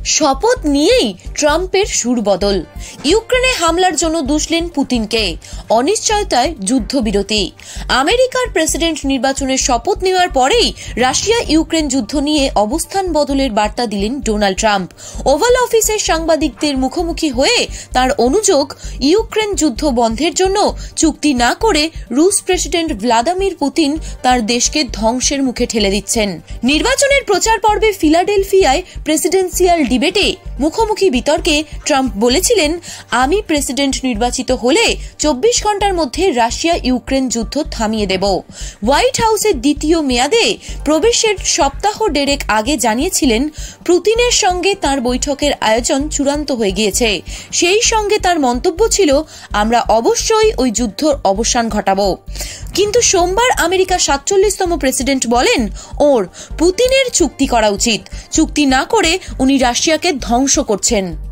শপথ নিয়েই ট্রাম্পের সুর বদল। ইউক্রেনে হামলার জন্য দুষলেন পুতিনকে। অনিশ্চয়তায় যুদ্ধবিরতি। আমেরিকার প্রেসিডেন্ট নির্বাচনের শপথ নেওয়ার পরেই রাশিয়া ইউক্রেন যুদ্ধ নিয়ে অবস্থান বদলের বার্তা দিলেন ডোনাল্ড ট্রাম্প। ওভাল অফিসের সাংবাদিকদের মুখোমুখি হয়ে তার অনুযোগ, ইউক্রেন যুদ্ধ বন্ধের জন্য চুক্তি না করে রুশ প্রেসিডেন্ট ভ্লাদিমির পুতিন তার দেশকে ধ্বংসের মুখে ঠেলে দিচ্ছেন। নির্বাচনের প্রচার পর্বে ফিলাডেলফিয়ায় প্রেসিডেন্সিয়াল ডিবেটে মুখোমুখি বিতর্কে ট্রাম্প বলেছিলেন, আমি প্রেসিডেন্ট নির্বাচিত হলে 24 ঘন্টার মধ্যে রাশিয়া ইউক্রেন যুদ্ধ থামিয়ে দেব। হোয়াইট হাউসের দ্বিতীয় মেয়াদে প্রবেশের সপ্তাহ দেড়েক আগে জানিয়েছিলেন, পুতিনের সঙ্গে তার বৈঠকের আয়োজন চূড়ান্ত হয়ে গিয়েছে। সেই সঙ্গে তার মন্তব্য ছিল, আমরা অবশ্যই ওই যুদ্ধর অবসান ঘটাবো। কিন্তু সোমবার আমেরিকার 47তম প্রেসিডেন্ট বলেন, ওর পুতিনের চুক্তি করা উচিত। চুক্তি না করে উনি রাশিয়াকে ধ্বংস করছেন।